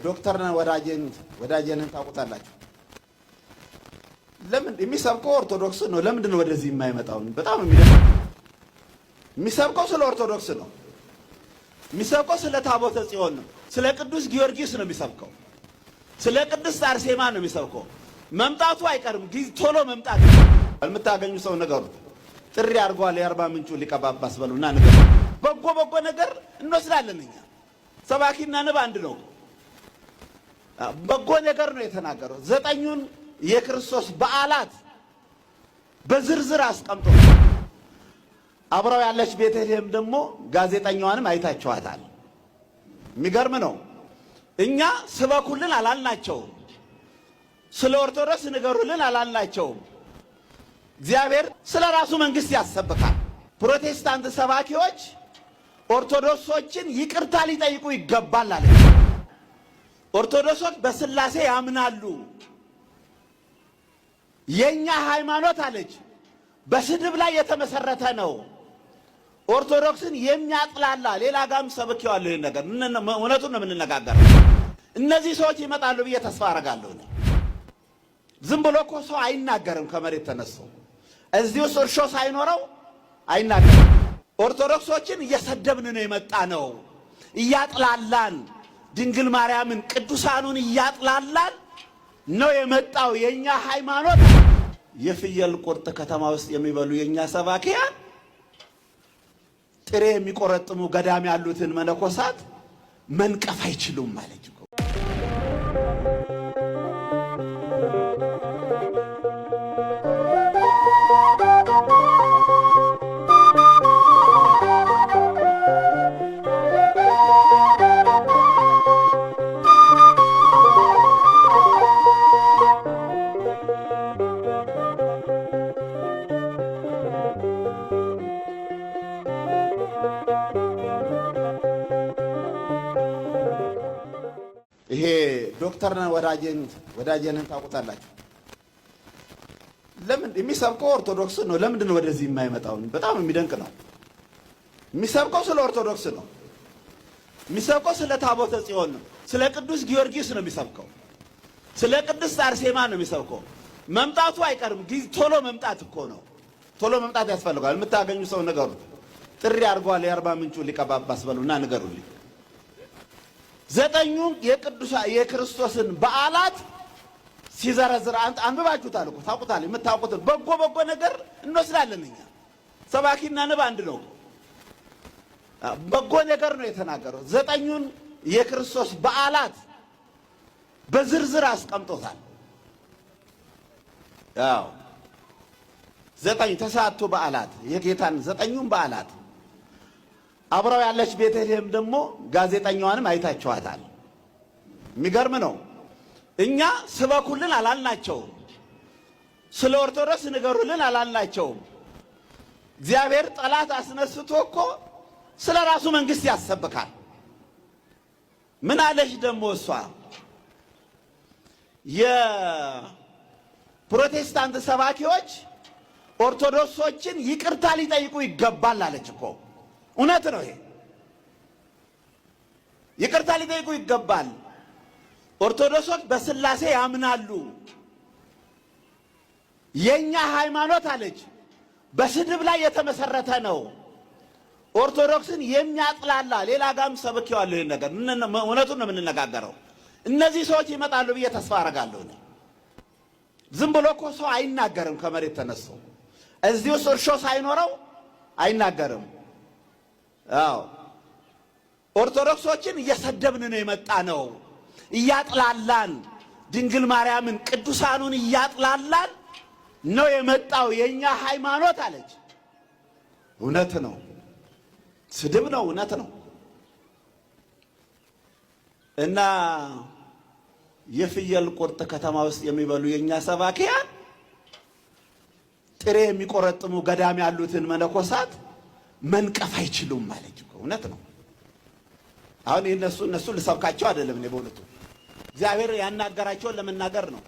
ዶክተር ወዳጄን ታውቁታላችሁ። ለምን የሚሰብከው ኦርቶዶክስ ነው? ለምንድን ነው ወደዚህ የማይመጣው? በጣም የሚሰብከው ስለ ኦርቶዶክስ ነው። የሚሰብከው ስለ ታቦተ ጽዮን ነው። ስለ ቅዱስ ጊዮርጊስ ነው የሚሰብከው። ስለ ቅድስት አርሴማ ነው የሚሰብከው። መምጣቱ አይቀርም፣ ቶሎ መምጣት። የምታገኙ ሰው ነገሩ ጥሪ አድርጓል። የአርባ ምንጩ ሊቀ ጳጳስ በሉና ነገር በጎ ነገር እንወስዳለን እኛ። ሰባኪና ንብ አንድ ነው። በጎ ነገር ነው የተናገረው። 9ኙን የክርስቶስ በዓላት በዝርዝር አስቀምጦ አብራው ያለች ቤተልሔም ደግሞ ጋዜጠኛዋንም አይታችኋታል። የሚገርም ነው። እኛ ስበኩልን አላልናቸውም፣ ስለ ኦርቶዶክስ ንገሩልን አላልናቸውም። እግዚአብሔር ስለ ራሱ መንግስት ያሰብካል። ፕሮቴስታንት ሰባኪዎች ኦርቶዶክሶችን ይቅርታ ሊጠይቁ ይገባል አለ። ኦርቶዶክሶች በስላሴ ያምናሉ። የኛ ሃይማኖት አለች በስድብ ላይ የተመሰረተ ነው። ኦርቶዶክስን የሚያጥላላ ሌላ ጋም ሰብኬዋለሁ። ይሄን ነገር እውነቱን ነው የምንነጋገረው። እነዚህ ሰዎች ይመጣሉ ብዬ ተስፋ አደርጋለሁ። ዝም ብሎ እኮ ሰው አይናገርም። ከመሬት ተነስቶ እዚህ ውስጥ እርሾ ሳይኖረው አይናገርም። ኦርቶዶክሶችን እየሰደብን ነው የመጣ ነው፣ እያጥላላን ድንግል ማርያምን ቅዱሳኑን እያጥላላን ነው የመጣው። የኛ ሃይማኖት የፍየል ቁርጥ ከተማ ውስጥ የሚበሉ የኛ ሰባኪያን ጥሬ የሚቆረጥሙ ገዳም ያሉትን መነኮሳት መንቀፍ አይችሉም ማለት ነው። ይሄ ዶክተር ወዳጄን ታውቁታላችሁ። ለምን የሚሰብከው ኦርቶዶክስ ነው? ለምንድን ነው ወደዚህ የማይመጣው? በጣም የሚደንቅ ነው። የሚሰብከው ስለ ኦርቶዶክስ ነው። የሚሰብከው ስለ ታቦተ ጽዮን ነው። ስለ ቅዱስ ጊዮርጊስ ነው የሚሰብከው። ስለ ቅድስት አርሴማ ነው የሚሰብከው። መምጣቱ አይቀርም፣ ቶሎ መምጣት እኮ ነው። ቶሎ መምጣት ያስፈልጋል። የምታገኙ ሰው ነገሩ ጥሪ አድርጓል። የአርባ ምንጩ ሊቀ ጳጳስ በሉና ንገሩልኝ። 9ኙን የክርስቶስን በዓላት ሲዘረዝር አንብባችሁታል እኮ ታውቁታል። የምታውቁትን በጎ ነገር እንወስዳለን እኛ። ሰባኪና ንብ አንድ ነው። በጎ ነገር ነው የተናገረው። 9ኙን የክርስቶስ በዓላት በዝርዝር አስቀምጦታል። ያው 9 ተሳቱ በዓላት የጌታን 9ኙን በዓላት አብራው ያለች ቤተልሔም ደግሞ ጋዜጠኛዋንም አይታችኋታል። የሚገርም ነው። እኛ ስበኩልን አላልናቸውም፣ ስለ ኦርቶዶክስ ንገሩልን አላልናቸውም። እግዚአብሔር ጠላት አስነስቶ እኮ ስለ ራሱ መንግስት ያሰብካል። ምን አለች ደግሞ እሷ? የፕሮቴስታንት ሰባኪዎች ኦርቶዶክሶችን ይቅርታ ሊጠይቁ ይገባል አለች እኮ። እውነት ነው። ይሄ ይቅርታ ሊጠይቁ ይገባል። ኦርቶዶክሶች በስላሴ ያምናሉ። የኛ ሃይማኖት አለች በስድብ ላይ የተመሰረተ ነው። ኦርቶዶክስን የሚያጥላላ ሌላ ጋም ሰብኬዋለሁ። ይሄን ነገር እውነቱን ነው የምንነጋገረው። እነዚህ ሰዎች ይመጣሉ ብዬ ተስፋ አደርጋለሁ። ዝም ብሎ እኮ ሰው አይናገርም። ከመሬት ተነስቶ እዚህ ውስጥ እርሾ ሳይኖረው አይናገርም። አዎ ኦርቶዶክሶችን እየሰደብን ነው የመጣ ነው፣ እያጥላላን ድንግል ማርያምን ቅዱሳኑን እያጥላላን ነው የመጣው። የኛ ሃይማኖት አለች። እውነት ነው፣ ስድብ ነው፣ እውነት ነው። እና የፍየል ቁርጥ ከተማ ውስጥ የሚበሉ የኛ ሰባኪያን ጥሬ የሚቆረጥሙ ገዳም ያሉትን መነኮሳት መንቀፍ አይችሉም ማለት ነው። እውነት ነው። አሁን እነሱ ልሰብካቸው አይደለም። እኔ በእውነቱ እግዚአብሔር ያናገራቸውን ለመናገር ነው።